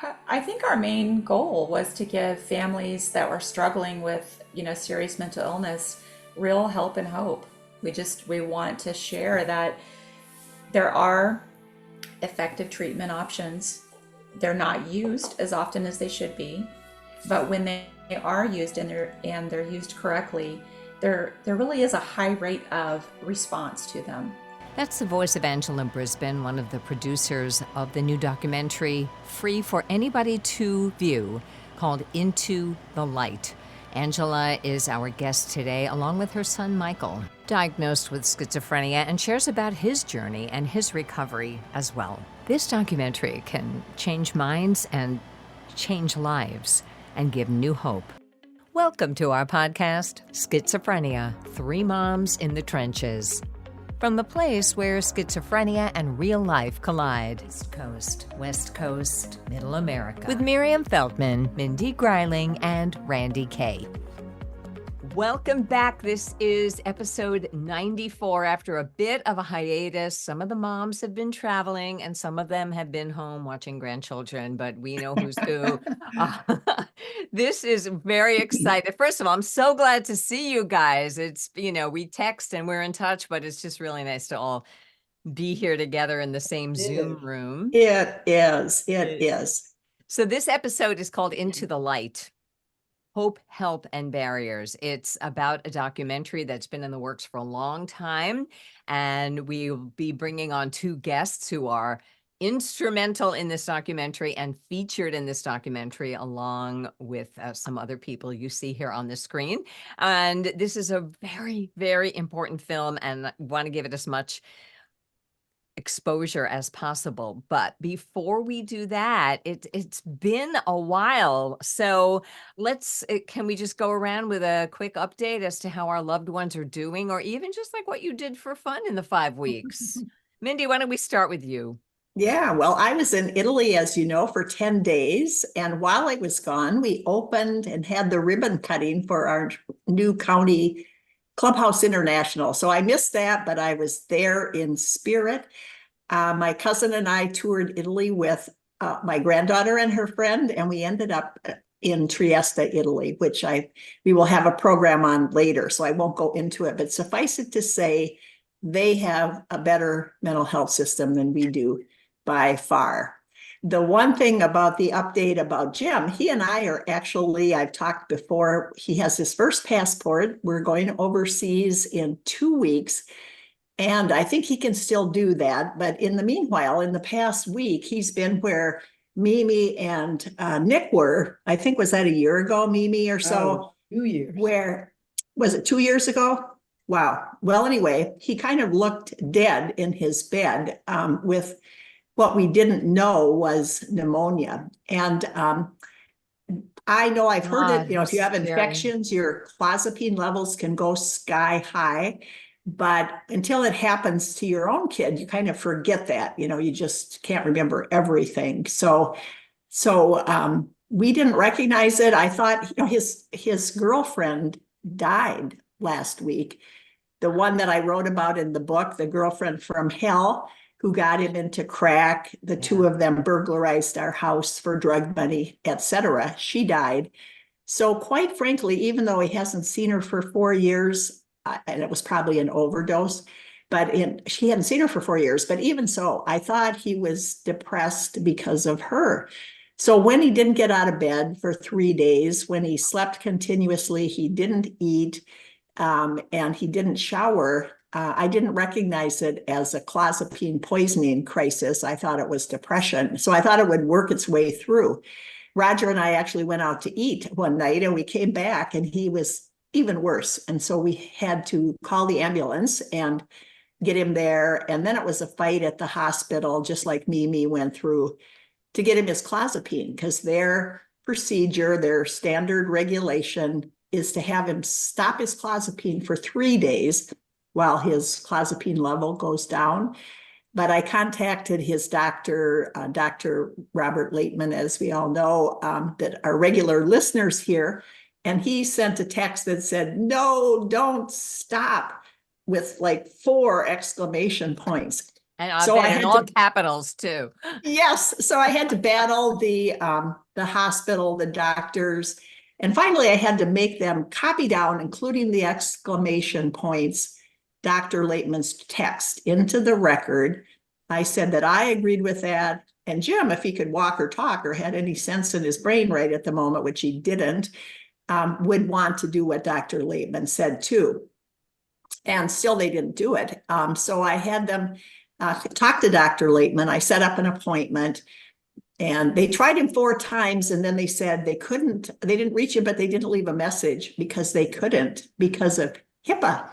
I think our main goal was to give families that were struggling with, serious mental illness real help and hope. We want to share that there are effective treatment options. They're not used as often as they should be, but when they are used and they're used correctly, there really is a high rate of response to them. That's the voice of Angela Brisbin, one of the producers of the new documentary, free for anybody to view, called Into the Light. Angela is our guest today, along with her son Michael, diagnosed with schizophrenia, and shares about his journey and his recovery as well. This documentary can change minds and change lives and give new hope. Welcome to our podcast, Schizophrenia, Three Moms in the Trenches. From the place where schizophrenia and real life collide. East Coast, West Coast, Middle America. With Miriam Feldman, Mindy Greiling, and Randy Kay. Welcome back. This is episode 94. After a bit of a hiatus, some of the moms have been traveling and some of them have been home watching grandchildren, but we know who's who. This is very exciting. First of all, I'm so glad to see you guys. It's, we text and we're in touch, but it's just really nice to all be here together in the same Zoom room. It is. So this episode is called Into the Light. Hope, Help, and Barriers. It's about a documentary that's been in the works for a long time, and we'll be bringing on two guests who are instrumental in this documentary and featured in this documentary, along with some other people you see here on the screen. And this is a very, very important film, and I want to give it as much exposure as possible. But before we do that, it's been a while. So can we just go around with a quick update as to how our loved ones are doing, or even just like what you did for fun in the 5 weeks? Mindy, why don't we start with you? Yeah, well, I was in Italy, as you know, for 10 days. And while I was gone, we opened and had the ribbon cutting for our new county Clubhouse International. So I missed that, but I was there in spirit. My cousin and I toured Italy with my granddaughter and her friend, and we ended up in Trieste, Italy, which we will have a program on later, so I won't go into it. But suffice it to say, they have a better mental health system than we do by far. The one thing about the update about Jim, he and I are actually, I've talked before, he has his first passport. We're going overseas in 2 weeks. And I think he can still do that. But in the meanwhile, in the past week, he's been where Mimi and Nick were. I think, was that a year ago, Mimi, or so? 2 years. Where, was it 2 years ago? Wow. Well, anyway, he kind of looked dead in his bed with what we didn't know was pneumonia. And I know I've heard it, if you have infections, your clozapine levels can go sky high. But until it happens to your own kid, you kind of forget that, you just can't remember everything. So we didn't recognize it. I thought, his girlfriend died last week. The one that I wrote about in the book, the girlfriend from hell who got him into crack. The two of them burglarized our house for drug money, etc. She died. So quite frankly, even though he hasn't seen her for 4 years, and it was probably an overdose, but she hadn't seen her for 4 years. But even so, I thought he was depressed because of her. So when he didn't get out of bed for 3 days, when he slept continuously, he didn't eat, and he didn't shower, I didn't recognize it as a clozapine poisoning crisis. I thought it was depression. So I thought it would work its way through. Roger and I actually went out to eat one night, and we came back and he was even worse. And so we had to call the ambulance and get him there. And then it was a fight at the hospital, just like Mimi went through, to get him his clozapine, because their procedure, their standard regulation is to have him stop his clozapine for 3 days while his clozapine level goes down. But I contacted his doctor, Dr. Robert Laitman, as we all know, that are regular listeners here. And he sent a text that said, "No, don't stop," with like 4 exclamation points. And I So I bet in had all to, capitals too. yes, so I had to battle the hospital, the doctors, and finally I had to make them copy down, including the exclamation points, Dr. Laitman's text into the record. I said that I agreed with that. And Jim, if he could walk or talk or had any sense in his brain right at the moment, which he didn't, would want to do what Dr. Laitman said too. And still they didn't do it. So I had them talk to Dr. Laitman. I set up an appointment and they tried him 4 times. And then they said they didn't reach him, but they didn't leave a message because they couldn't because of HIPAA.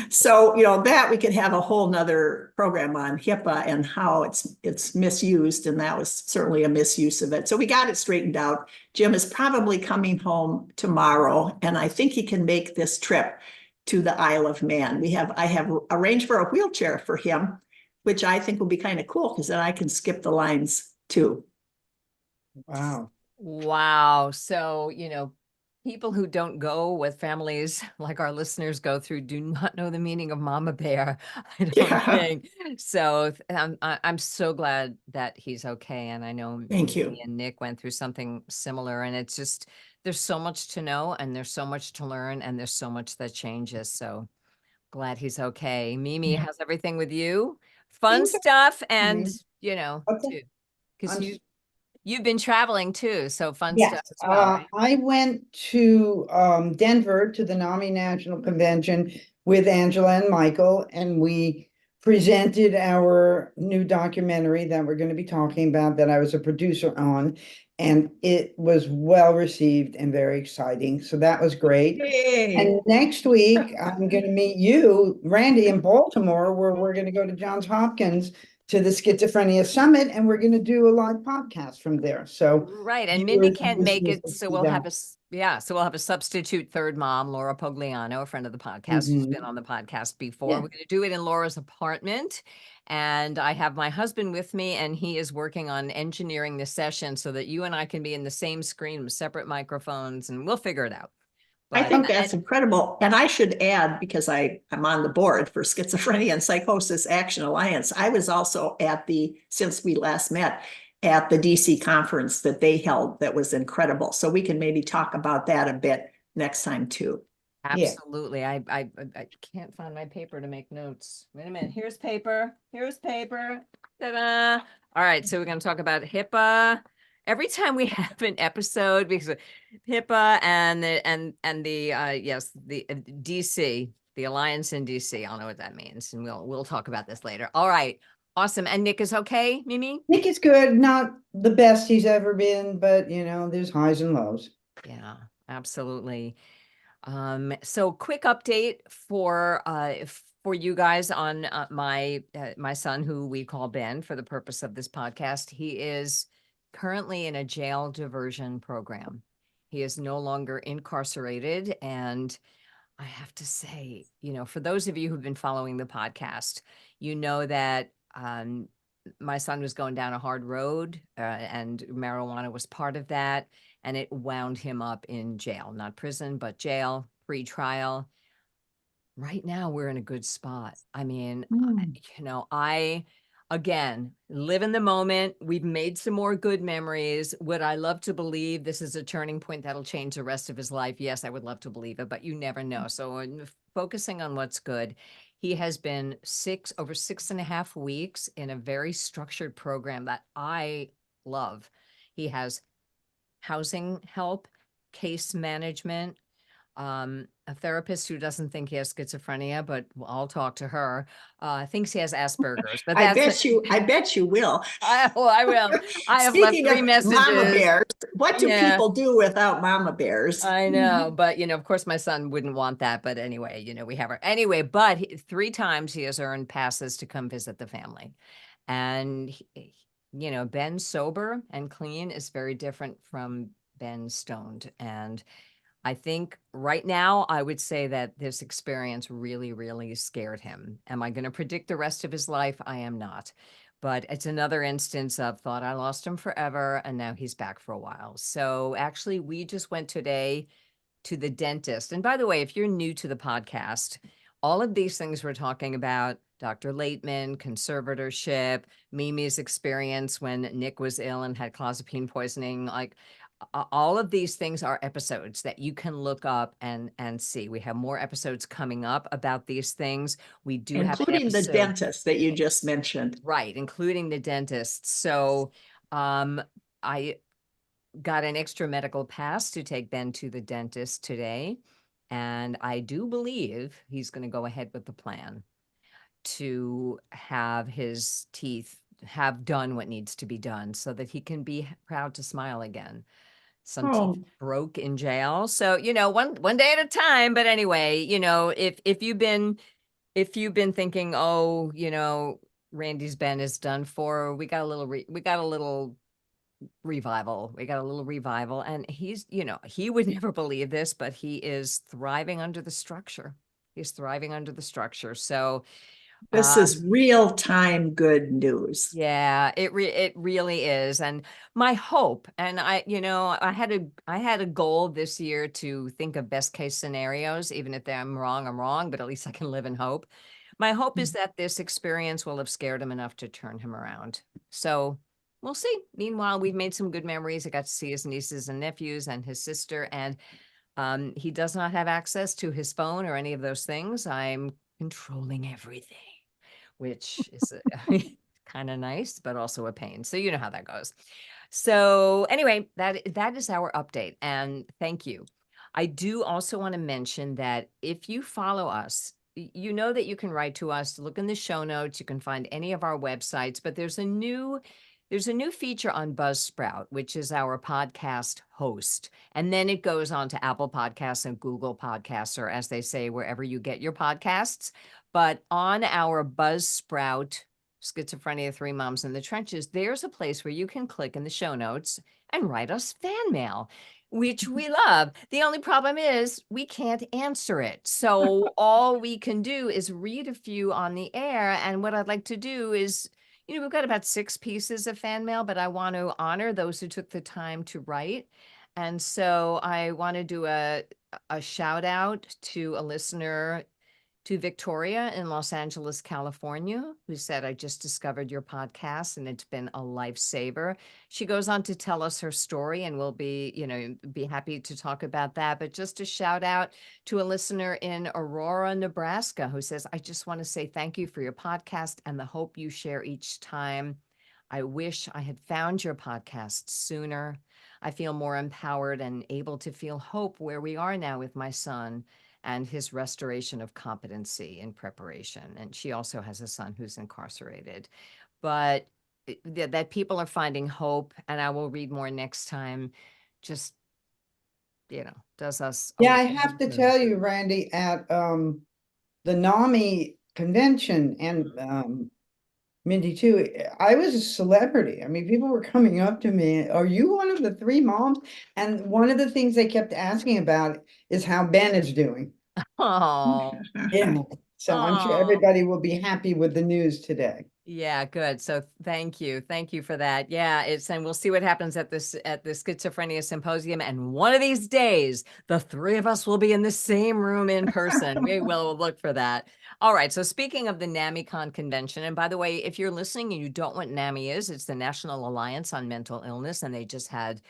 So, that we could have a whole nother program on HIPAA and how it's misused. And that was certainly a misuse of it. So we got it straightened out. Jim is probably coming home tomorrow, and I think he can make this trip to the Isle of Man. I have arranged for a wheelchair for him, which I think will be kind of cool because then I can skip the lines too. Wow. Wow. So, people who don't go with families like our listeners go through do not know the meaning of mama bear, I don't think. So I'm so glad that he's okay. And I know Thank you. me and Nick went through something similar, and it's just, there's so much to know and there's so much to learn and there's so much that changes. So glad he's okay. Mimi, Yeah. how's everything with you? Fun Things are stuff and, fine. Okay. too, because I'm you've been traveling too. So fun Yes, stuff as well, right? I went to Denver to the NAMI National Convention with Angela and Michael, and we presented our new documentary that we're going to be talking about that I was a producer on, and it was well received and very exciting. So that was great. Yay. And next week, I'm going to meet you, Randy, in Baltimore, where we're going to go to Johns Hopkins to the Schizophrenia Summit, and we're going to do a live podcast from there. So Right. And Mindy viewers and can't make listeners it. will So see we'll that. have so we'll have a substitute third mom, Laura Pogliano, a friend of the podcast, who's been on the podcast before. Yeah. We're going to do it in Laura's apartment. And I have my husband with me, and he is working on engineering the session so that you and I can be in the same screen with separate microphones, and we'll figure it out. I But think that's incredible. And I should add, because I'm on the board for Schizophrenia and Psychosis Action Alliance, I was also since we last met, at the DC conference that they held that was incredible. So we can maybe talk about that a bit next time too. absolutely. I can't find my paper to make notes. Wait a minute. Here's paper. Here's paper. Ta-da. All right. So we're going to talk about HIPAA. Every time we have an episode, because of HIPAA and the DC, the Alliance in DC. I'll know what that means, and we'll talk about this later. All right. Awesome. And Nick is okay, Mimi? Nick is good, not the best he's ever been, but there's highs and lows. Yeah, absolutely. So quick update for you guys on my son, who we call Ben for the purpose of this podcast. He is currently in a jail diversion program. He is no longer incarcerated, and I have to say, for those of you who've been following the podcast, you know that my son was going down a hard road, and marijuana was part of that. And it wound him up in jail, not prison, but jail, pre-trial. Right now, we're in a good spot. I mean, I, again, live in the moment. We've made some more good memories. Would I love to believe this is a turning point that'll change the rest of his life? Yes, I would love to believe it, but you never know. So focusing on what's good. He has been over 6.5 weeks in a very structured program that I love. He has housing help, case management, a therapist who doesn't think he has schizophrenia, but I'll talk to her, thinks he has Asperger's, but I bet you will. I will. I have left Speaking 3 of messages. mama bears, what do Yeah. people do without mama bears? I know, but of course my son wouldn't want that. But anyway, we have her anyway. But 3 times he has earned passes to come visit the family, and Ben sober and clean is very different from Ben stoned. And I think right now I would say that this experience really, really scared him. Am I going to predict the rest of his life? I am not. But it's another instance of thought I lost him forever, and now he's back for a while. So actually, we just went today to the dentist. And by the way, if you're new to the podcast, all of these things we're talking about Dr. Laitman, conservatorship, Mimi's experience when Nick was ill and had clozapine poisoning. Like all of these things are episodes that you can look up and see. We have more episodes coming up about these things. We do have an Including the episode, dentist that you just mentioned. right, including the dentist. So I got an extra medical pass to take Ben to the dentist today. And I do believe he's going to go ahead with the plan to have his teeth have done what needs to be done so that he can be proud to smile again. Some teeth broke in jail. So, you know, one day at a time. But anyway, you know, if you've been thinking, oh, you know, Randy's Ben is done for, we got a little revival. We got a little revival. And he's, you know, he would never believe this, but he is thriving under the structure. He's thriving under the structure. So this is real-time good news. yeah, it really is. And my hope, and I, you know, I had a goal this year to think of best case scenarios. Even if I'm wrong, but at least I can live in hope. My hope is that this experience will have scared him enough to turn him around. So we'll see. Meanwhile, we've made some good memories. I got to see his nieces and nephews and his sister, and he does not have access to his phone or any of those things. I'm controlling everything, which is kind of nice, but also a pain. So you know how that goes. So anyway, that is our update. And thank you. I do also want to mention that if you follow us, you know that you can write to us, look in the show notes. You can find any of our websites, but there's a new feature on Buzzsprout, which is our podcast host. And then it goes on to Apple Podcasts and Google Podcasts, or as they say, wherever you get your podcasts. But on our Buzzsprout, Schizophrenia, Three Moms in the Trenches, there's a place where you can click in the show notes and write us fan mail, which we love. The only problem is we can't answer it. So all we can do is read a few on the air. And what I'd like to do is, you know, we've got about 6 pieces of fan mail, but I want to honor those who took the time to write. And so I want to do a shout out to a listener, to Victoria in Los Angeles, California, who said, I just discovered your podcast and it's been a lifesaver. She goes on to tell us her story, and we'll be, you know, be happy to talk about that. But just a shout out to a listener in Aurora, Nebraska, who says, I just want to say thank you for your podcast and the hope you share each time. I wish I had found your podcast sooner. I feel more empowered and able to feel hope where we are now with my son and his restoration of competency in preparation. And she also has a son who's incarcerated. But that people are finding hope, and I will read more next time, just, you know, does us Yeah, I have to tell you, Randy, at the NAMI convention, and Mindy too, I was a celebrity. I mean, people were coming up to me, are you one of the 3 moms? And one of the things they kept asking about is how Ben is doing. Oh, Yeah. So I'm sure everybody will be happy with the news today. yeah, good. So thank you for that. Yeah, and we'll see what happens at the Schizophrenia Symposium. And one of these days, the 3 of us will be in the same room in person. We will look for that. All right. So speaking of the NAMICon convention, and by the way, if you're listening and you don't know what NAMI is, it's the National Alliance on Mental Illness, and they just had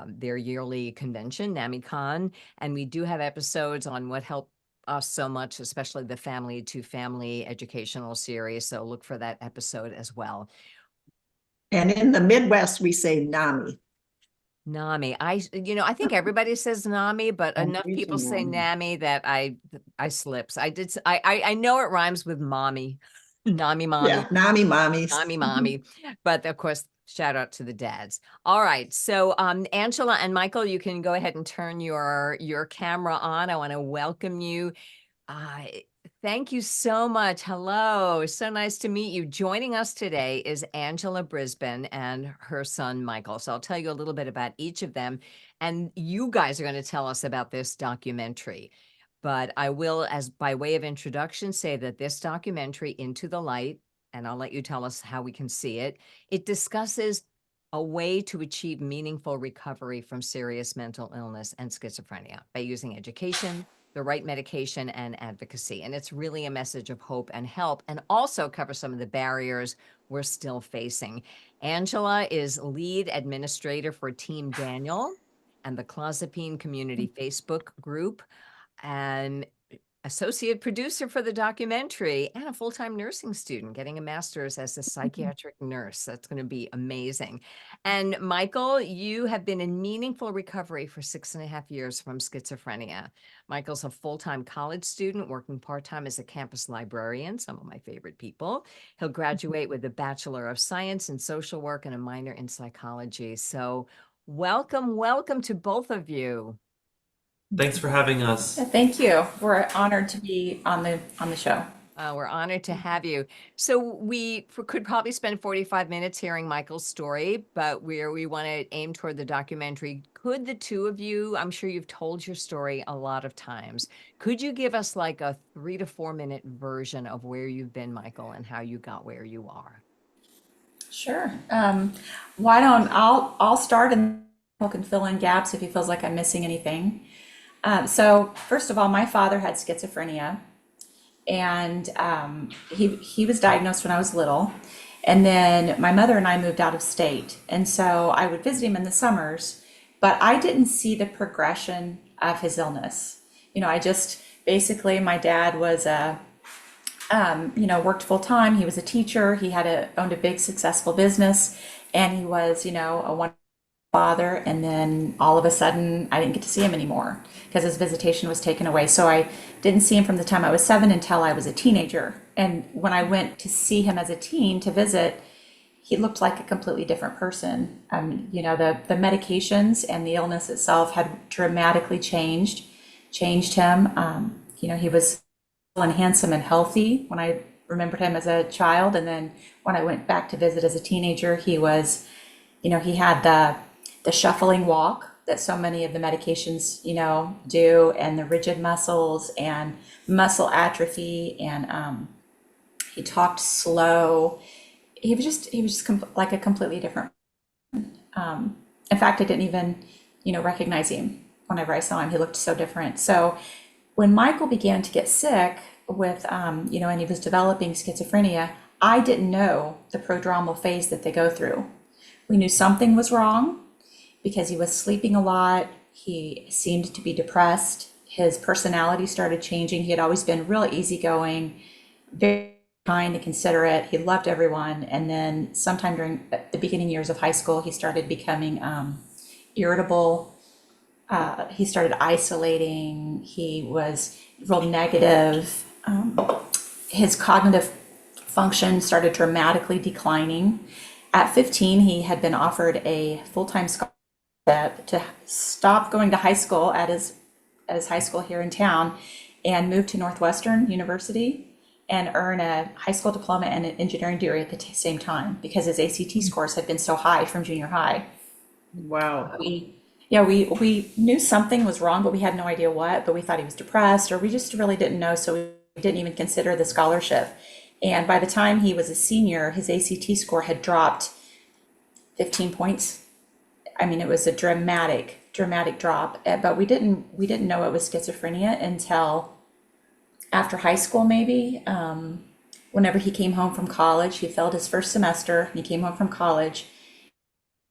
their yearly convention, NAMICon, and we do have episodes on what helped us so much, especially the family to family educational series. So look for that episode as well. And in the Midwest, we say NAMI. NAMI. I think everybody says NAMI, but enough people say NAMI that I slips. I know it rhymes with mommy. NAMI mommy. Yeah, NAMI mommies. NAMI mommy. But of course, shout out to the dads. All right. So Angela and Michael, you can go ahead and turn your camera on. I want to welcome you. Thank you so much. Hello. So nice to meet you. Joining us today is Angela Brisbin and her son, Michael. So I'll tell you a little bit about each of them. And you guys are going to tell us about this documentary. But I will, as by way of introduction, say that this documentary, Into the Light, and I'll let you tell us how we can see it, it discusses a way to achieve meaningful recovery from serious mental illness and schizophrenia by using education, the right medication and advocacy. And it's really a message of hope and help, and also cover some of the barriers we're still facing. Angela is lead administrator for Team Daniel and the Clozapine Community Facebook group, and associate producer for the documentary, and a full-time nursing student getting a master's as a psychiatric nurse. That's going to be amazing. And Michael, you have been in meaningful recovery for 6.5 years from schizophrenia. Michael's a full-time college student working part-time as a campus librarian, some of my favorite people. He'll graduate with a Bachelor of Science in Social Work and a minor in psychology. So welcome to both of you. Thanks for having us. Yeah, thank you. We're honored to be on the show. We're honored to have you. So we could probably spend 45 minutes hearing Michael's story, but we want to aim toward the documentary. Could the two of you, I'm sure you've told your story a lot of times, could you give us like a 3 to 4 minute version of where you've been, Michael, and how you got where you are? Sure. Why don't I'll start and Michael can fill in gaps if he feels like I'm missing anything. So first of all, my father had schizophrenia, and he was diagnosed when I was little. And then my mother and I moved out of state. And so I would visit him in the summers, but I didn't see the progression of his illness. I just basically, my dad was worked full time. He was a teacher. He owned a big successful business, and he was, a wonderful father. And then all of a sudden I didn't get to see him anymore because his visitation was taken away. So I didn't see him from the time I was 7 until I was a teenager. And when I went to see him as a teen to visit, he looked like a completely different person. The medications and the illness itself had dramatically changed him. He was tall and handsome and healthy when I remembered him as a child. And then when I went back to visit as a teenager, he was, he had the shuffling walk that so many of the medications, do, and the rigid muscles and muscle atrophy, and he talked slow. He was just like a completely different. In fact, I didn't even, recognize him whenever I saw him. He looked so different. So when Michael began to get sick with, and he was developing schizophrenia, I didn't know the prodromal phase that they go through. We knew something was wrong because he was sleeping a lot. He seemed to be depressed. His personality started changing. He had always been real easygoing, very kind and considerate. He loved everyone. And then sometime during the beginning years of high school, he started becoming irritable. He started isolating. He was real negative. His cognitive function started dramatically declining. At 15, he had been offered a full-time scholarship to stop going to high school at his high school here in town and move to Northwestern University and earn a high school diploma and an engineering degree at the same time because his ACT scores had been so high from junior high. Wow. We knew something was wrong, but we had no idea what, but we thought he was depressed, or we just really didn't know, so we didn't even consider the scholarship. And by the time he was a senior, his ACT score had dropped 15 points. I mean, it was a dramatic drop, but we didn't know it was schizophrenia until after high school, maybe. Whenever he came home from college, he failed his first semester, and he came home from college.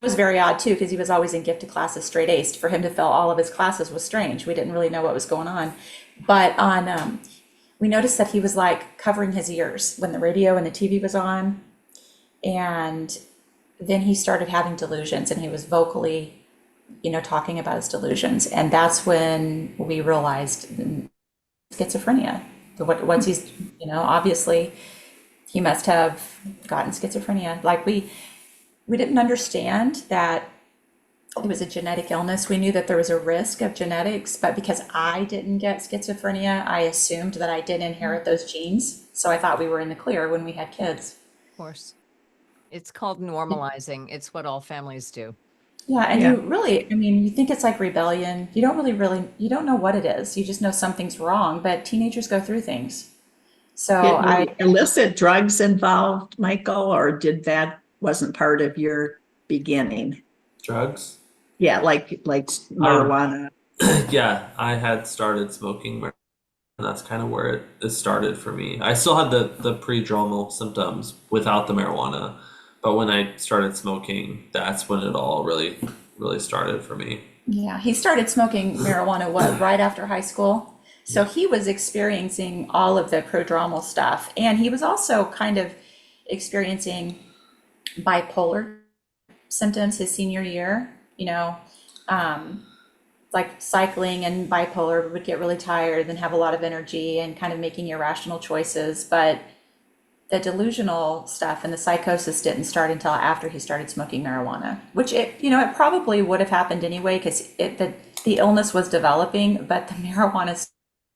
It was very odd too, because he was always in gifted classes, straight A's. For him to fail all of his classes was strange. We didn't really know what was going on. But we noticed that he was like covering his ears when the radio and the TV was on. And then he started having delusions, and he was vocally, talking about his delusions. And that's when we realized schizophrenia. Once he's, obviously he must have gotten schizophrenia. Like we didn't understand that it was a genetic illness. We knew that there was a risk of genetics, but because I didn't get schizophrenia, I assumed that I did inherit those genes. So I thought we were in the clear when we had kids. Of course. It's called normalizing. It's what all families do. Yeah, and you really, you think it's like rebellion. You don't really, you don't know what it is. You just know something's wrong, but teenagers go through things. So illicit drugs involved, Michael, or wasn't part of your beginning? Drugs? Yeah, like marijuana. Yeah, I had started smoking marijuana, and that's kind of where it started for me. I still had the prodromal symptoms without the marijuana, but when I started smoking, that's when it all really started for me. Yeah, he started smoking marijuana, what, right after high school? So Yeah. he was experiencing all of the prodromal stuff. And he was also kind of experiencing bipolar symptoms his senior year, like cycling and bipolar would get really tired and have a lot of energy and kind of making irrational choices. But the delusional stuff and the psychosis didn't start until after he started smoking marijuana, which it probably would have happened anyway because the illness was developing, but the marijuana stayed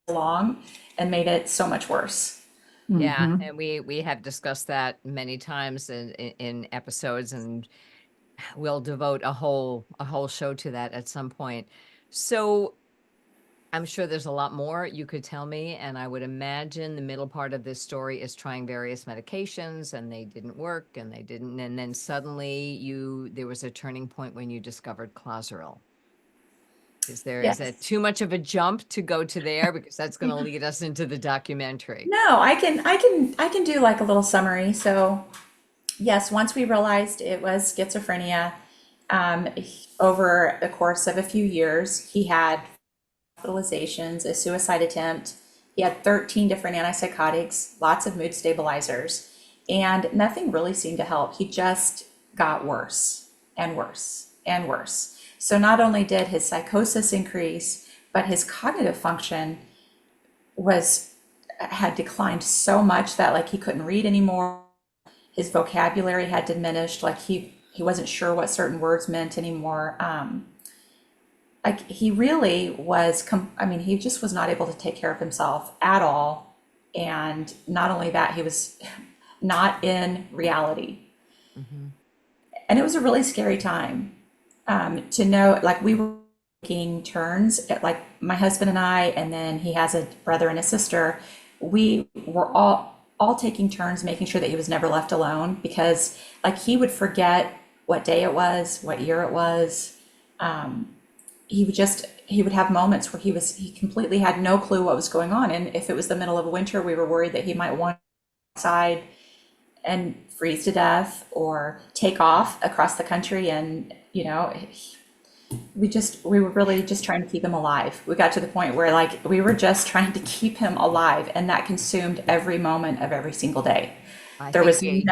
along and made it so much worse. Yeah, Mhm. and we have discussed that many times in episodes, and we'll devote a whole show to that at some point. So I'm sure there's a lot more you could tell me, and I would imagine the middle part of this story is trying various medications and they didn't work and they didn't, and then suddenly there was a turning point when you discovered clozaril. Is that Yes. too much of a jump to go to there? Because that's going to lead us into the documentary. No, I can do like a little summary. So yes, once we realized it was schizophrenia, over the course of a few years, he had hospitalizations, a suicide attempt. He had 13 different antipsychotics, lots of mood stabilizers, and nothing really seemed to help. He just got worse and worse and worse. So not only did his psychosis increase, but his cognitive function was had declined so much that like he couldn't read anymore. His vocabulary had diminished, like he wasn't sure what certain words meant anymore. Like he really was I mean, he just was not able to take care of himself at all. And not only that, he was not in reality. Mhm. And it was a really scary time, to know, like we were taking turns, like my husband and I, and then he has a brother and a sister. We were all taking turns making sure that he was never left alone because like he would forget what day it was, what year it was. He would have moments where he completely had no clue what was going on. And if it was the middle of winter, we were worried that he might want outside and freeze to death or take off across the country. And we were really just trying to keep him alive. We got to the point where like we were just trying to keep him alive, and that consumed every moment of every single day. I There think was we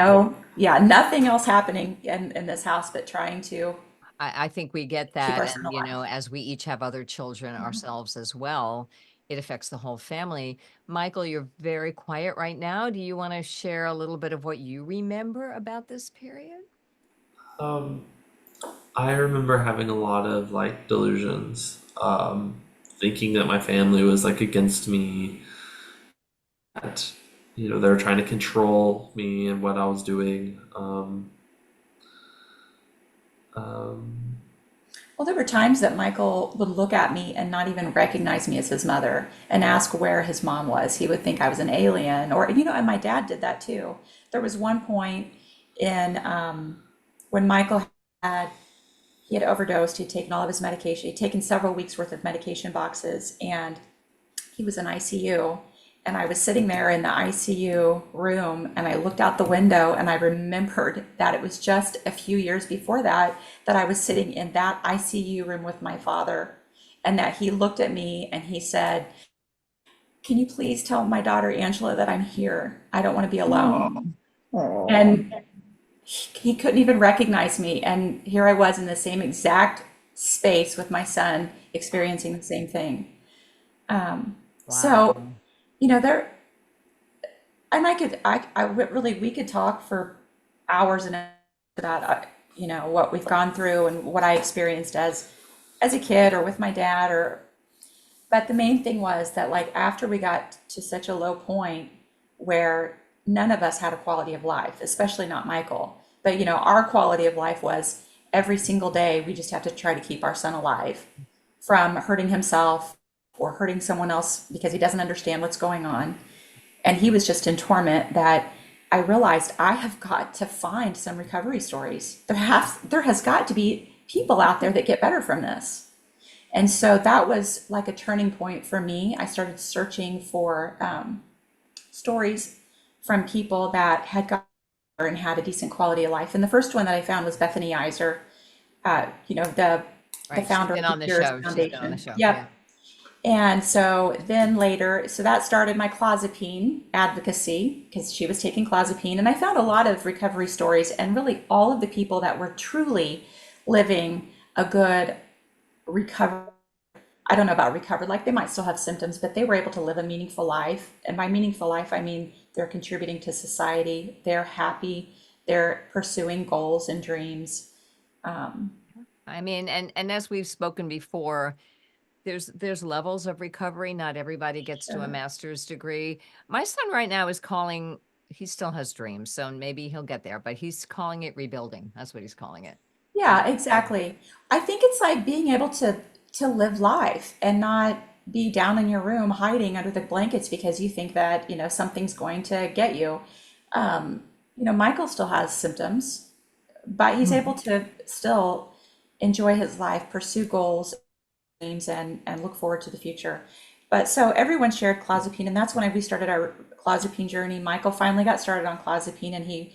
nothing else happening in this house but trying to I think we get keep that. our son And, alive. as we each have other children ourselves as well, it affects the whole family. Michael, you're very quiet right now. Do you want to share a little bit of what you remember about this period? Um, I remember having a lot of like delusions, thinking that my family was like against me, that they were trying to control me and what I was doing. Um, Well, there were times that Michael would look at me and not even recognize me as his mother and ask where his mom was. He would think I was an alien, or, and my dad did that too. There was one point in when Michael had he had overdosed. He'd taken all of his medication. He'd taken several weeks worth of medication boxes, and he was in ICU. And I was sitting there in the ICU room and I looked out the window and I remembered that it was just a few years before that that I was sitting in that ICU room with my father, and that he looked at me and he said, "Can you please tell my daughter Angela that I'm here? I don't want to be Oh, alone." oh. And he couldn't even recognize me. And here I was in the same exact space with my son experiencing the same thing. So, Wow. there, and really, we could talk for hours and hours about, what we've gone through and what I experienced as a kid or with my dad but the main thing was that like after we got to such a low point where none of us had a quality of life, especially not Michael, but our quality of life was every single day we just have to try to keep our son alive from hurting himself or hurting someone else because he doesn't understand what's going on. And he was just in torment that I realized I have got to find some recovery stories. There has got to be people out there that get better from this. And so that was like a turning point for me. I started searching for stories from people that had got better and had a decent quality of life. And the first one that I found was Bethany Iser, the Right. She's founder of been the on the Cures show. She's been on the Foundation. show. Yep. Yeah. And so then later, so that started my clozapine advocacy because she was taking clozapine. And I found a lot of recovery stories and really all of the people that were truly living a good recovery. I don't know about recovered, like they might still have symptoms, but they were able to live a meaningful life. And by meaningful life, I mean they're contributing to society, they're happy, they're pursuing goals and dreams. I mean, and as we've spoken before, there's levels of recovery. Not everybody gets to a master's degree. My son right now is calling, he still has dreams, so maybe he'll get there, but he's calling it rebuilding. That's what he's calling it. Yeah, exactly. I think it's like being able to live life and not be down in your room hiding under the blankets because you think that, something's going to get you. Michael still has symptoms, but he's able to still enjoy his life, pursue goals, dreams, and look forward to the future. But so everyone shared clozapine, and that's when we started our clozapine journey. Michael finally got started on clozapine, and he,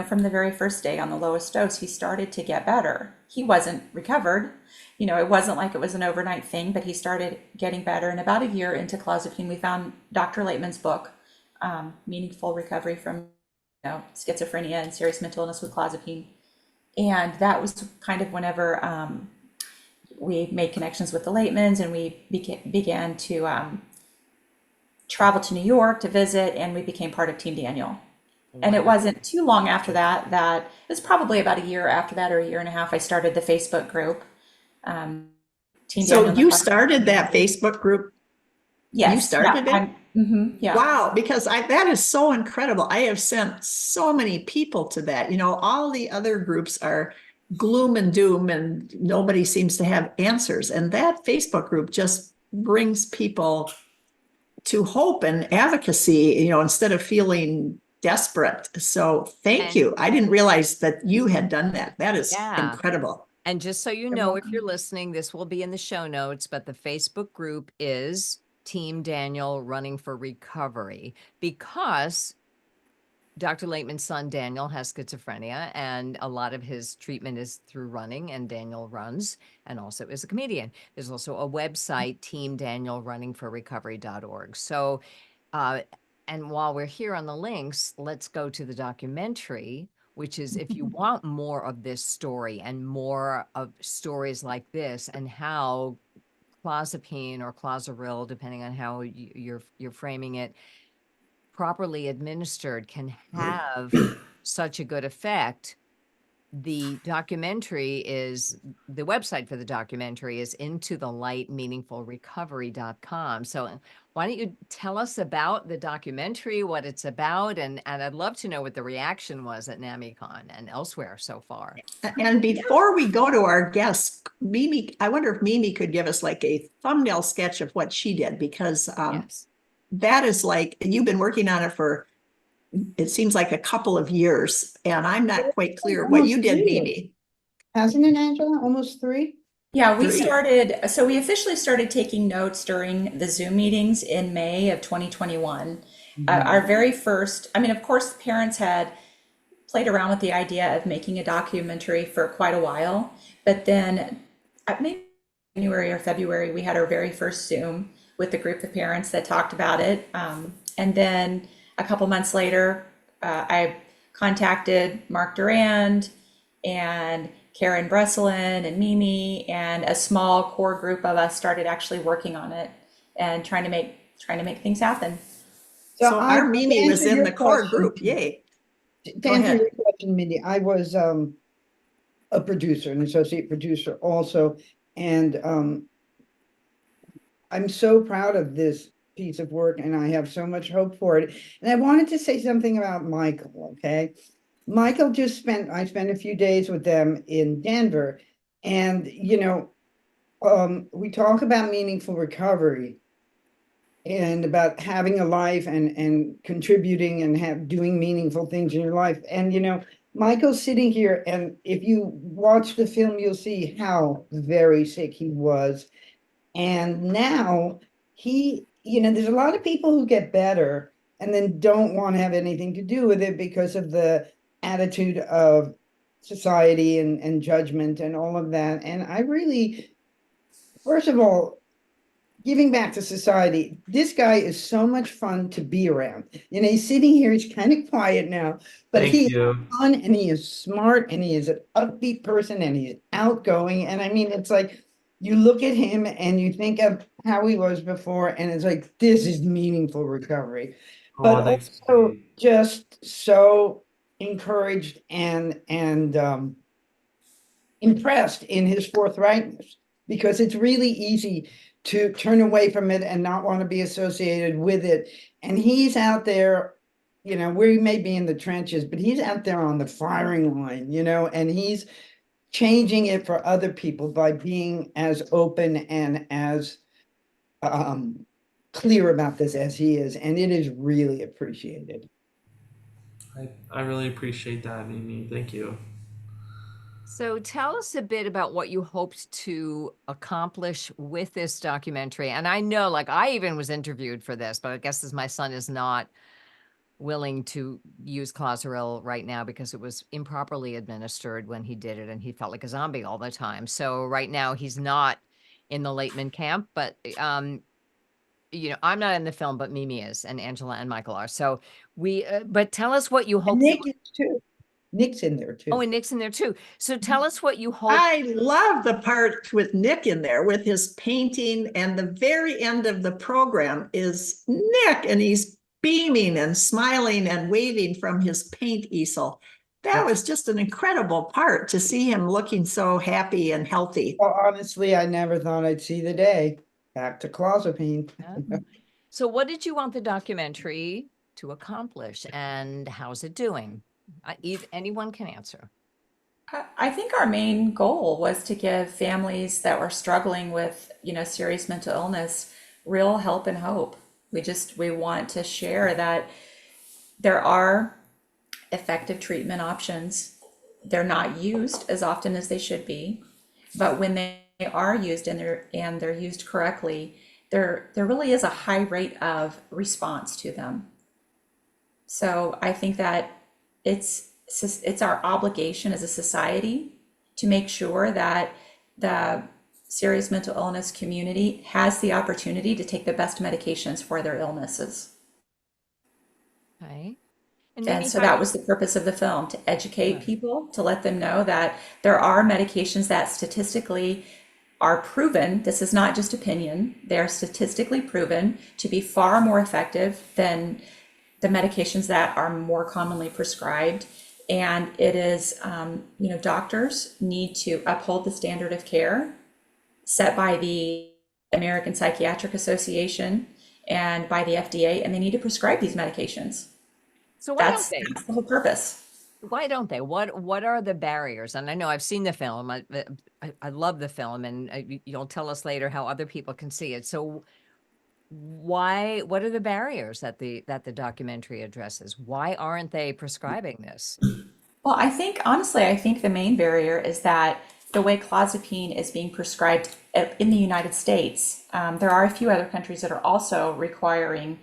from the very first day on the lowest dose, he started to get better. He wasn't recovered. It wasn't like it was an overnight thing, but he started getting better. And about a year into clozapine, we found Dr. Laitman's book, Meaningful Recovery from Schizophrenia and Serious Mental Illness with Clozapine. And that was kind of whenever we made connections with the Laitmans, and we began to travel to New York to visit, and we became part of Team Daniel. And it wasn't too long after that it was probably about a year after that or a year and a half, I started the Facebook group. Team So Daniel. you started that Facebook group? Yes. You started it? Yeah. Wow, because that is so incredible. I have sent so many people to that. All the other groups are gloom and doom and nobody seems to have answers. And that Facebook group just brings people to hope and advocacy, instead of feeling desperate. So thank you. I didn't realize that you had done that. That is incredible. And just so you know, if you're listening, this will be in the show notes, but the Facebook group is Team Daniel Running for Recovery, because Dr. Laitman's son, Daniel, has schizophrenia, and a lot of his treatment is through running, and Daniel runs and also is a comedian. There's also a website, teamdanielrunningforrecovery.org. So, and while we're here on the links, let's go to the documentary, which is if you want more of this story and more of stories like this and how clozapine or clozaril, depending on how you're framing it, properly administered can have such a good effect. The website for the documentary is intothelightmeaningfulrecovery.com. So why don't you tell us about the documentary, what it's about, and I'd love to know what the reaction was at NAMICon and elsewhere so far. And before we go to our guests, Mimi, I wonder if Mimi could give us like a thumbnail sketch of what she did, because Yes. that is like, you've been working on it for, it seems like a couple of years, and I'm not quite clear what you did, Mimi. Hasn't it, Angela? Almost 3? Yeah, we officially started taking notes during the Zoom meetings in May of 2021. Our very first, of course, parents had played around with the idea of making a documentary for quite a while, but then maybe January or February, we had our very first Zoom with a group of parents that talked about it. And then a couple months later, I contacted Mark Durand and Karen Bresselin and Mimi, and a small core group of us started actually working on it and trying to make things happen. So our Mimi was in the core group. Yay. To answer your question, Mindy, I was a producer, an associate producer also, and I'm so proud of this piece of work, and I have so much hope for it. And I wanted to say something about Michael, okay? Michael I spent a few days with them in Denver, and we talk about meaningful recovery and about having a life and contributing and doing meaningful things in your life. And Michael's sitting here, and if you watch the film, you'll see how very sick he was. And now there's a lot of people who get better and then don't want to have anything to do with it because of the attitude of society and judgment and all of that. And I really, first of all, giving back to society, this guy is so much fun to be around. He's sitting here, he's kind of quiet now, but Thank he is you. fun and he is smart and he is an upbeat person and he's outgoing. And I mean, it's like you look at him and you think of how he was before, and it's like, this is meaningful recovery. Oh, But thanks, also Mandy. just so encouraged and impressed in his forthrightness, because it's really easy to turn away from it and not want to be associated with it. And he's out there, we may be in the trenches, but he's out there on the firing line, and he's changing it for other people by being as open and as clear about this as he is. And it is really appreciated. I really appreciate that, Mimi. Thank you. So tell us a bit about what you hoped to accomplish with this documentary. And I know, like, I even was interviewed for this, but I guess as my son is not willing to use Clozaril right now because it was improperly administered when he did it and he felt like a zombie all the time. So right now he's not in the Laitman camp, but I'm not in the film, but Mimi is, and Angela and Michael are. So but tell us what you And hope. Nick is too. Nick's in there too. Oh, and Nick's in there too. So tell us what you hope. I love the part with Nick in there with his painting, and the very end of the program is Nick, and he's beaming and smiling and waving from his paint easel. That was just an incredible part to see him looking so happy and healthy. Well, honestly, I never thought I'd see the day. Back to clozapine. So what did you want the documentary to accomplish, and how's it doing? Anyone can answer. I think our main goal was to give families that were struggling with, serious mental illness real help and hope. We want to share that there are effective treatment options. They're not used as often as they should be, but when they are used and they're used correctly, there really is a high rate of response to them. So I think that it's our obligation as a society to make sure that the serious mental illness community has the opportunity to take the best medications for their illnesses. Okay. And so that was the purpose of the film, to educate Right. people, to let them know that there are medications that statistically are proven, this is not just opinion, they are statistically proven to be far more effective than the medications that are more commonly prescribed. And it is, doctors need to uphold the standard of care set by the American Psychiatric Association and by the FDA, and they need to prescribe these medications. So why don't That's they? the whole purpose. Why don't they? What are the barriers? And I know I've seen the film. I love the film, and you'll tell us later how other people can see it. So what are the barriers that the documentary addresses? Why aren't they prescribing this? Well, honestly, I think the main barrier is that the way clozapine is being prescribed in the United States, there are a few other countries that are also requiring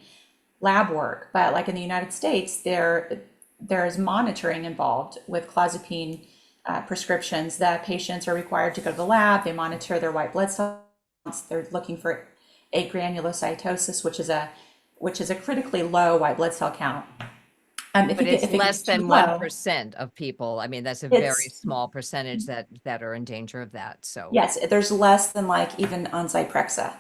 lab work, but like in the United States, there's monitoring involved with clozapine prescriptions. That patients are required to go to the lab, they monitor their white blood cells, they're looking for agranulocytosis, which is a critically low white blood cell count. But it's less than 1% of people. I mean, that's a very small percentage that are in danger of that. So yes, there's less than like even on Zyprexa.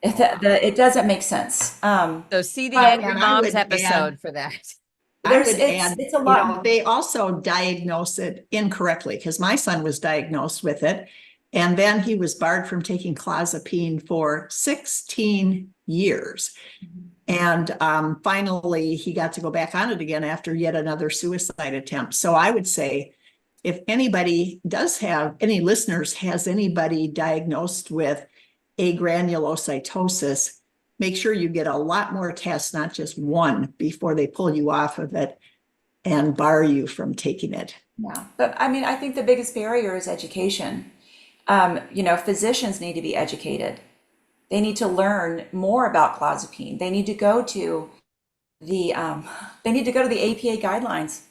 It doesn't make sense. So see the Angry Moms episode for that. I would add, it's a lot. they also diagnose it incorrectly, because my son was diagnosed with it, and then he was barred from taking clozapine for 16 years. And finally, he got to go back on it again after yet another suicide attempt. So I would say, if anybody any listeners has anybody diagnosed with agranulocytosis, make sure you get a lot more tests, not just one, before they pull you off of it and bar you from taking it. Yeah, but I think the biggest barrier is education. Physicians need to be educated. They need to learn more about clozapine. They need to go to the APA guidelines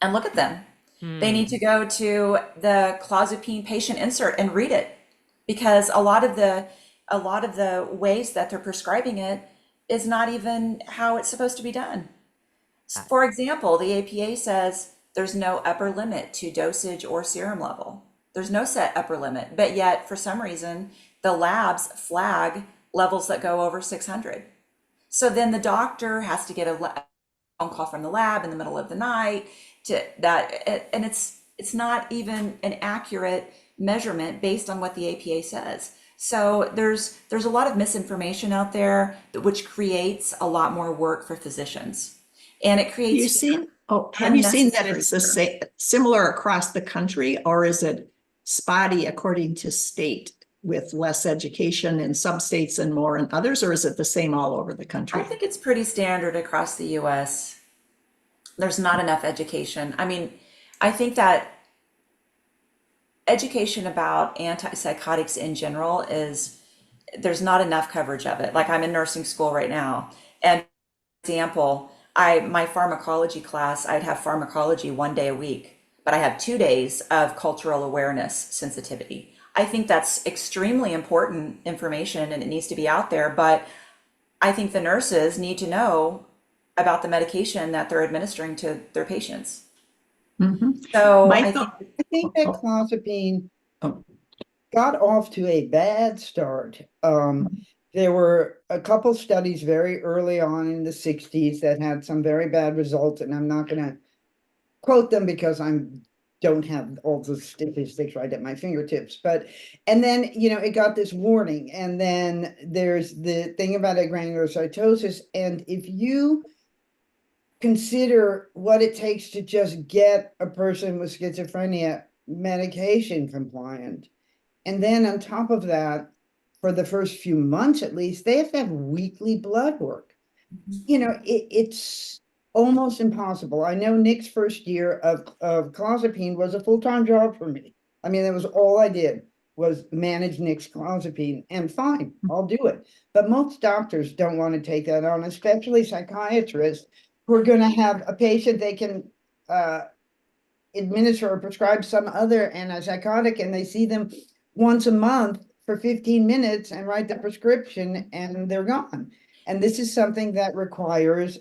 and look at them. They need to go to the clozapine patient insert and read it, because a lot of the ways that they're prescribing it is not even how it's supposed to be done. For example, the APA says there's no upper limit to dosage or serum level. There's no set upper limit, but yet for some reason the labs flag levels that go over 600. So then the doctor has to get a phone call from the lab in the middle of the night to that, and it's not even an accurate measurement based on what the APA says. So there's a lot of misinformation out there, which creates a lot more work for physicians, and it Have creates you seen, have you seen that it's the unnecessary same, similar across the country, or is it spotty according to state with less education in some states and more in others, or is it the same all over the I country? think it's pretty standard across the US. There's not enough education. I mean, I think that education about antipsychotics in general is, there's not enough coverage of it. Like, I'm in nursing school right now, and for example, my pharmacology class, I'd have pharmacology 1 day a week, but I have 2 days of cultural awareness sensitivity. I think that's extremely important information and it needs to be out there, but I think the nurses need to know about the medication that they're administering to their patients. Mhm. So I Michael, think, I think that clozapine oh, got off to a bad start. There were a couple studies very early on in the 60s that had some very bad results, and I'm not going to quote them because don't have all the statistics right at my fingertips. But and then it got this warning, and then there's the thing about granulocytosis, and if you consider what it takes to just get a person with schizophrenia medication compliant. And then on top of that, for the first few months at least, they have to have weekly blood work. It's almost impossible. I know Nick's first year of clozapine was a full-time job for me. I mean, that was all I did was manage Nick's clozapine, and fine, I'll do it. But most doctors don't want to take that on, especially psychiatrists who are going to have a patient they can administer or prescribe some other antipsychotic, and they see them once a month for 15 minutes and write the prescription and they're gone. And this is something that requires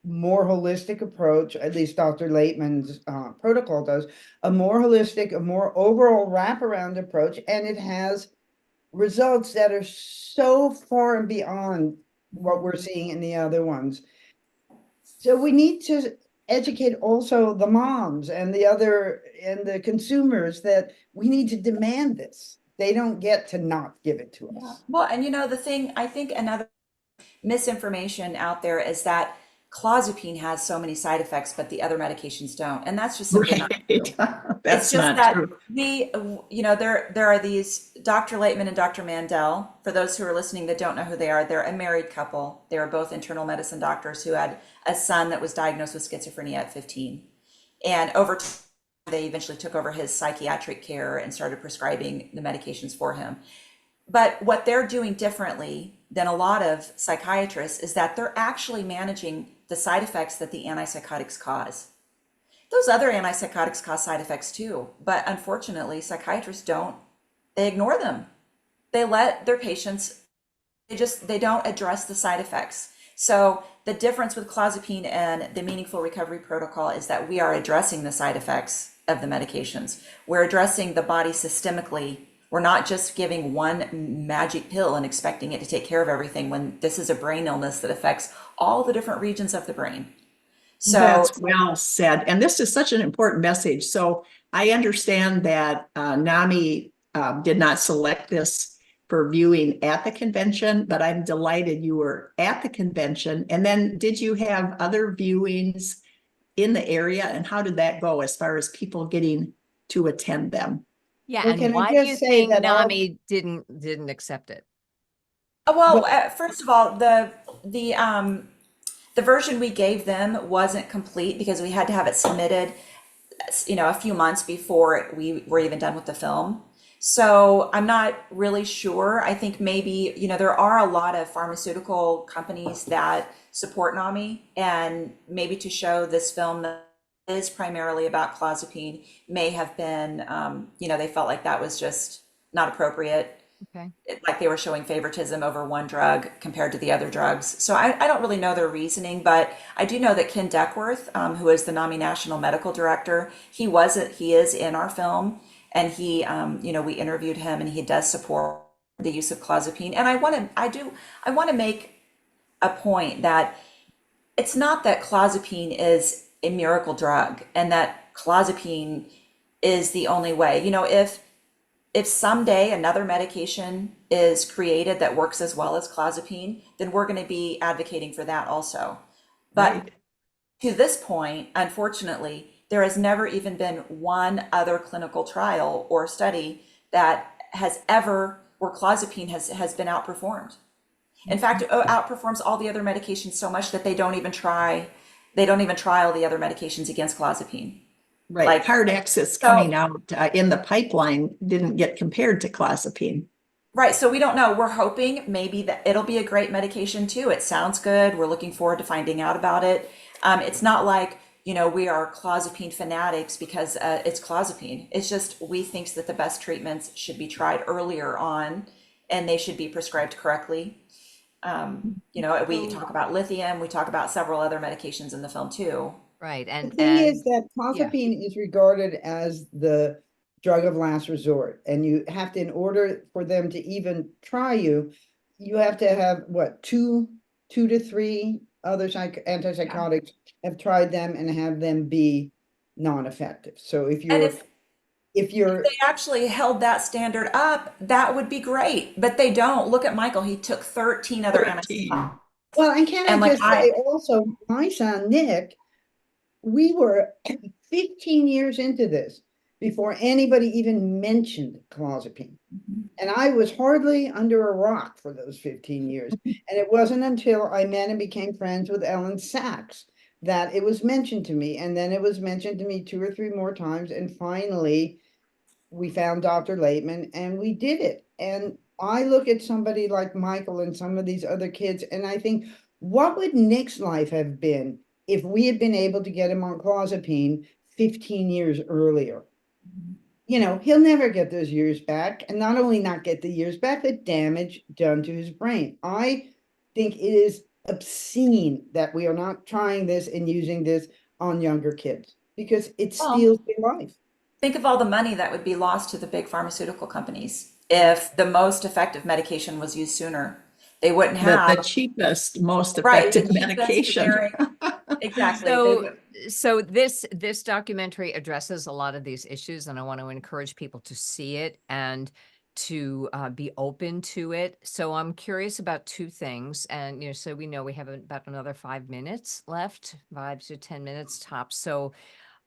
more holistic approach, at least Dr. Laitman's protocol does, a more holistic, a more overall wraparound approach, and it has results that are so far and beyond what we're seeing in the other ones. So we need to educate also the moms and the consumers that we need to demand this. They don't get to not give it to yeah. us. Well, and the thing, I think another misinformation out there is that clozapine has so many side effects, but the other medications don't. And that's just simply not true. right. It's That's just not that true. there are these Dr. Laitman and Dr. Mandel. For those who are listening that don't know who they are, they're a married couple. They were both internal medicine doctors who had a son that was diagnosed with schizophrenia at 15. And over time, they eventually took over his psychiatric care and started prescribing the medications for him. But what they're doing differently than a lot of psychiatrists is that they're actually managing the side effects that the antipsychotics cause. Those other antipsychotics cause side effects too, but unfortunately, psychiatrists they ignore them. They let their patients, they don't address the side effects. So the difference with clozapine and the meaningful recovery protocol is that we are addressing the side effects of the medications. We're addressing the body systemically. We're not just giving one magic pill and expecting it to take care of everything, when this is a brain illness that affects all the different regions of the brain. So That's well said. And this is such an important message. So I understand that NAMI did not select this for viewing at the convention, but I'm delighted you were at the convention. And then did you have other viewings in the area? And how did that go as far as people getting to attend them? Yeah, Well, and can I why do you just say think that NAMI didn't accept it? well, well, first of all, the version we gave them wasn't complete because we had to have it submitted, a few months before we were even done with the film. So I'm not really sure. I think maybe, there are a lot of pharmaceutical companies that support NAMI, and maybe to show this film that is primarily about clozapine may have been, they felt like that was just not appropriate, Okay. like they were showing favoritism over one drug compared to the other drugs. So I don't really know their reasoning, but I do know that Ken Duckworth, who is the NAMI National Medical Director, he is in our film, and we interviewed him, and he does support the use of clozapine. And I want to make a point that it's not that clozapine is a miracle drug and that clozapine is the only way. If someday another medication is created that works as well as clozapine, then we're going to be advocating for that also. But Right. to this point, unfortunately, there has never even been one other clinical trial or study that has ever, where clozapine has been outperformed. In fact, it outperforms all the other medications so much that they don't even trial the other medications against clozapine. Right. Like, Hard X so coming out in the pipeline didn't get compared to clozapine. Right, so we don't know. We're hoping maybe that it'll be a great medication too. It sounds good. We're looking forward to finding out about it. It's not like, we are clozapine fanatics because it's clozapine. It's just we think that the best treatments should be tried earlier on, and they should be prescribed correctly. We So, talk about lithium. We talk about several other medications in the film too. right. The And thing is and that yeah. clozapine is regarded as the drug of last resort, and you have to, in order for them to even try you, you have to have what, two to three other antipsychotics have tried them and have them be non-effective. So if And you're if you're they actually held that standard up, that would be great. But they don't. Look at Michael. He took 13 other antipsychotics. 13. well, and can I And like just say also, my son Nick, we were 15 years into this before anybody even mentioned clozapine. And I was hardly under a rock for those 15 years. And it wasn't until I met and became friends with Ellen Sachs that it was mentioned to me. And then it was mentioned to me two or three more times. And finally, we found Dr. Laitman and we did it. And I look at somebody like Michael and some of these other kids, and I think, what would Nick's life have been if we had been able to get him on clozapine 15 years earlier? He'll never get those years back. And not only not get the years back, the damage done to his brain. I think it is obscene that we are not trying this and using this on younger kids because it well, steals their life. think of all the money that would be lost to the big pharmaceutical companies if the most effective medication was used sooner. They wouldn't The have, cheapest, most right, the effective cheapest medication. generic. Exactly. They So, would, so this documentary addresses a lot of these issues, and I want to encourage people to see it and to be open to it. So I'm curious about two things, and so we know we have about another 5 minutes left, 5 to 10 minutes tops. So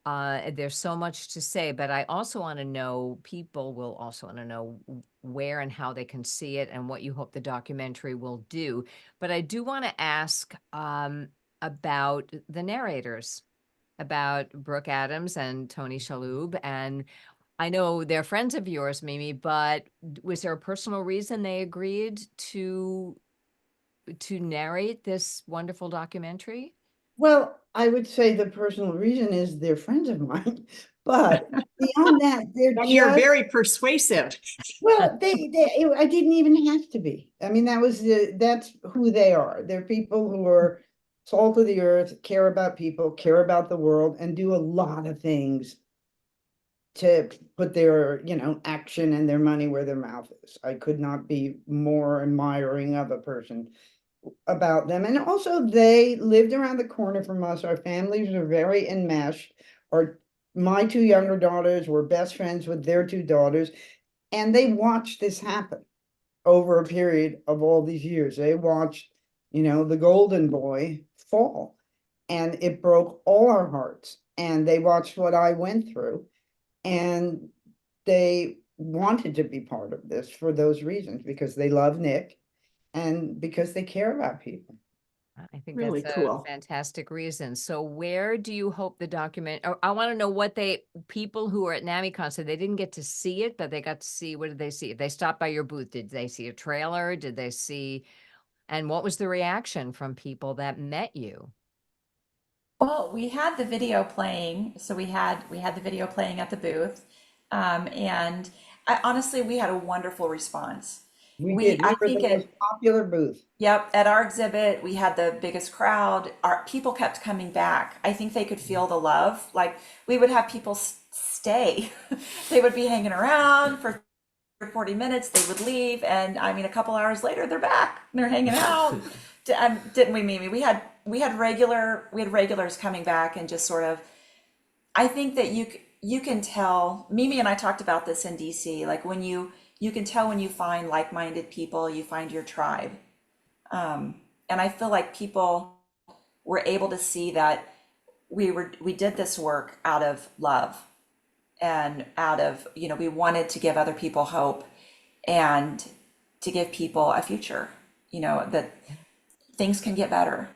there's so much to say, but I also want to know, people will also want to know where and how they can see it and what you hope the documentary will do. But I do want to ask about the narrators, about Brooke Adams and Tony Shalhoub. And I know they're friends of yours, Mimi, but was there a personal reason they agreed to narrate this wonderful documentary? Well, I would say the personal reason is they're friends of mine, but beyond that, they're And you're just, very persuasive. well, I didn't even have to be. I mean, that's who they are. They're people who are salt of the earth, care about people, care about the world, and do a lot of things to put their, action and their money where their mouth is. I could not be more admiring of a person about them. And also, they lived around the corner from us. Our families are very enmeshed. My two younger daughters were best friends with their two daughters, and they watched this happen over a period of all these years. They watched, the golden boy fall, and it broke all our hearts. And they watched what I went through, and they wanted to be part of this for those reasons, because they love Nick and because they care about people. I think Really that's a cool. fantastic reason. So where do you hope the document, or I want to know what people who are at NAMICon said they didn't get to see it, but they got to see, what did they see? If they stopped by your booth, did they see a trailer? Did they see, and what was the reaction from people that met you? Well, we had the video playing, so we had the video playing at the booth, and honestly, we had a wonderful response. We did. I We were think the most popular booth. yep, at our exhibit, we had the biggest crowd. Our people kept coming back. I think they could feel the love. Like we would have people stay. They would be hanging around for 40 minutes, they would leave, and I mean, a couple hours later, they're back. They're hanging out. Didn't we, Mimi? We had regulars coming back and just sort of. I think that you can tell. Mimi and I talked about this in DC. Like when you can tell when you find like-minded people, you find your tribe. And I feel like people were able to see that we did this work out of love and out of, we wanted to give other people hope and to give people a future, that things can get better.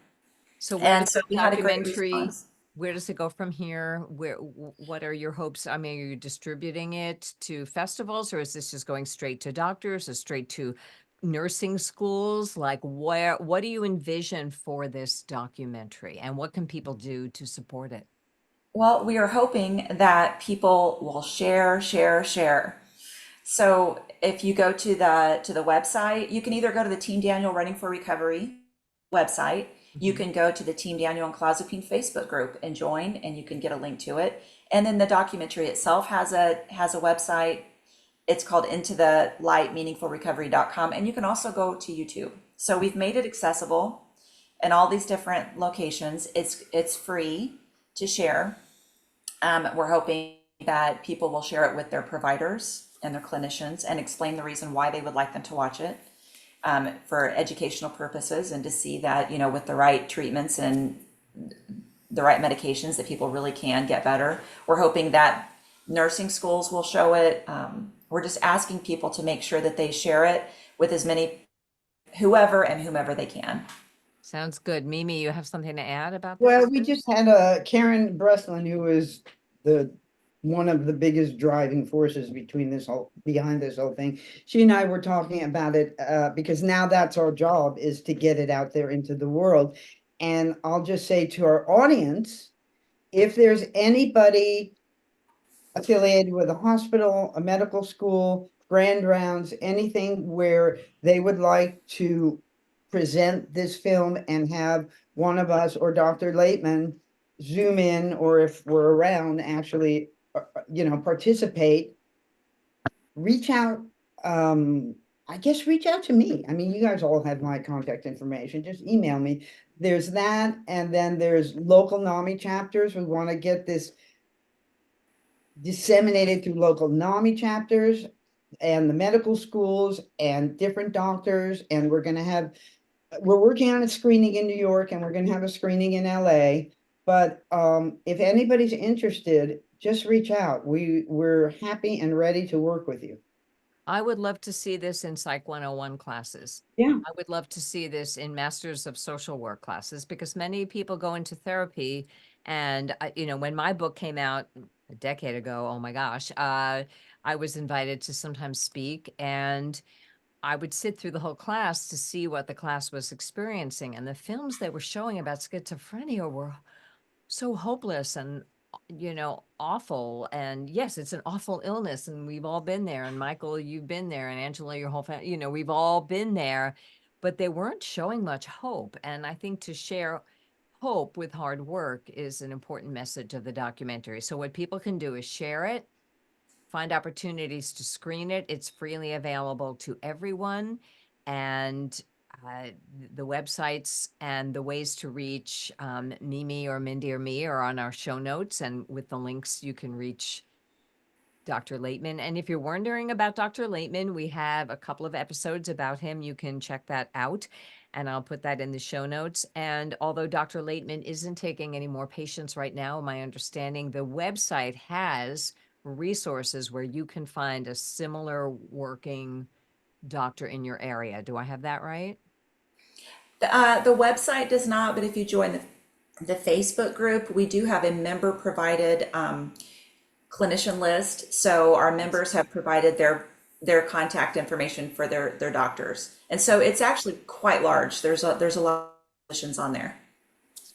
So where And does so the we had a great documentary, response. where does it go from here? What are your hopes? I mean, are you distributing it to festivals, or is this just going straight to doctors or straight to nursing schools? Like what do you envision for this documentary, and what can people do to support it? Well, we are hoping that people will share, share, share. So if you go to the website, you can either go to the Team Daniel Running for Recovery website. You Mhm. can go to the Team Daniel and clozapine Facebook group and join, and you can get a link to it. And then the documentary itself has a website. It's called Into the Light Meaningful Recovery.com, and you can also go to YouTube. So we've made it accessible in all these different locations. It's free to share. We're hoping that people will share it with their providers and their clinicians and explain the reason why they would like them to watch it, for educational purposes, and to see that, with the right treatments and the right medications, that people really can get better. We're hoping that nursing schools will show it. We're just asking people to make sure that they share it with as many whoever and whomever they can. Sounds good. Mimi, you have something to add about this? Well, we just had Karen Breslin, who is the one of the biggest driving forces behind this whole thing. She and I were talking about it because now that's our job, is to get it out there into the world. And I'll just say to our audience, if there's anybody affiliated with a hospital, a medical school, grand rounds, anything where they would like to present this film and have one of us or Dr. Laitman zoom in, or if we're around, actually, participate, reach out. I guess reach out to me. I mean, you guys all have my contact information. Just email me. There's that, and then there's local NAMI chapters. We want to get this disseminated through local NAMI chapters and the medical schools and different doctors. And we're working on a screening in New York, and we're going to have a screening in LA. But if anybody's interested, just reach out. We're happy and ready to work with you. I would love to see this in Psych 101 classes. Yeah. I would love to see this in Masters of Social Work classes, because many people go into therapy. And, when my book came out a decade ago, oh my gosh, I was invited to sometimes speak, and I would sit through the whole class to see what the class was experiencing. And the films they were showing about schizophrenia were so hopeless and awful. And yes, it's an awful illness, and we've all been there. And Michael, you've been there, and Angela, your whole family, we've all been there. But they weren't showing much hope. And I think to share hope with hard work is an important message of the documentary. So what people can do is share it, find opportunities to screen it. It's freely available to everyone. And uh, the websites and the ways to reach Mimi or Mindy or me are on our show notes. And with the links, you can reach Dr. Laitman. And if you're wondering about Dr. Laitman, we have a couple of episodes about him. You can check that out, and I'll put that in the show notes. And although Dr. Laitman isn't taking any more patients right now, my understanding, the website has resources where you can find a similar working doctor in your area. Do I have that right? The website does not, but if you join the Facebook group, we do have a member provided clinician list. So our members have provided their contact information for their doctors. And so it's actually quite large. There's a lot of clinicians on there.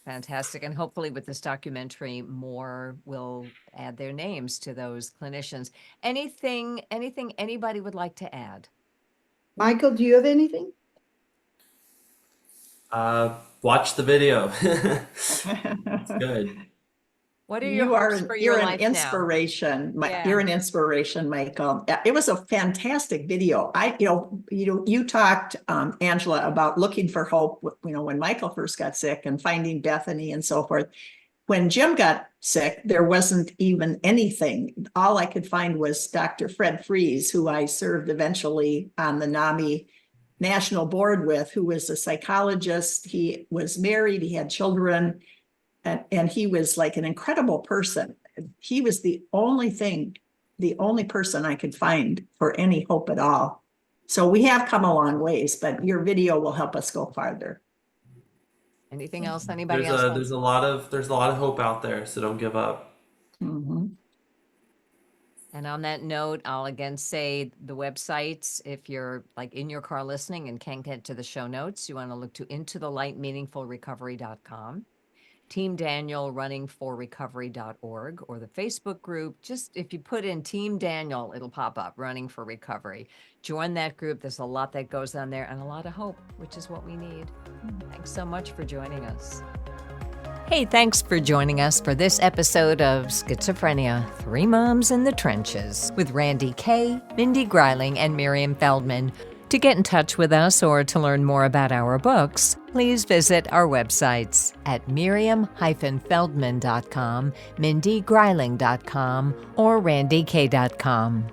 Fantastic. And hopefully with this documentary, more will add their names to those clinicians. Anything anybody would like to add? Michael, do you have anything? Watch the video. It's good. What are your hopes for your you're an life now? inspiration. Yeah. You're an inspiration, Michael. It was a fantastic video. You talked, Angela, about looking for hope, when Michael first got sick and finding Bethany and so forth. When Jim got sick, there wasn't even anything. All I could find was Dr. Fred Fries, who I served eventually on the NAMI national board with, who was a psychologist. He was married, he had children, and he was like an incredible person. He was the only person I could find for any hope at all. So we have come a long ways, but your video will help us go farther. Anything else anybody else wants? There's a lot of hope out there, so don't give up. Mm-hmm. And on that note, I'll again say the websites, if you're like in your car listening and can't get to the show notes, you want to look to intothelightmeaningfulrecovery.com, Team Daniel runningforrecovery.org, or the Facebook group. Just if you put in Team Daniel, it'll pop up, Running for Recovery. Join that group. There's a lot that goes on there and a lot of hope, which is what we need. Thanks so much for joining us. Hey, thanks for joining us for this episode of Schizophrenia, Three Moms in the Trenches with Randy Kay, Mindy Greiling, and Miriam Feldman. To get in touch with us or to learn more about our books, please visit our websites at miriam-feldman.com, mindygreiling.com, or randykay.com.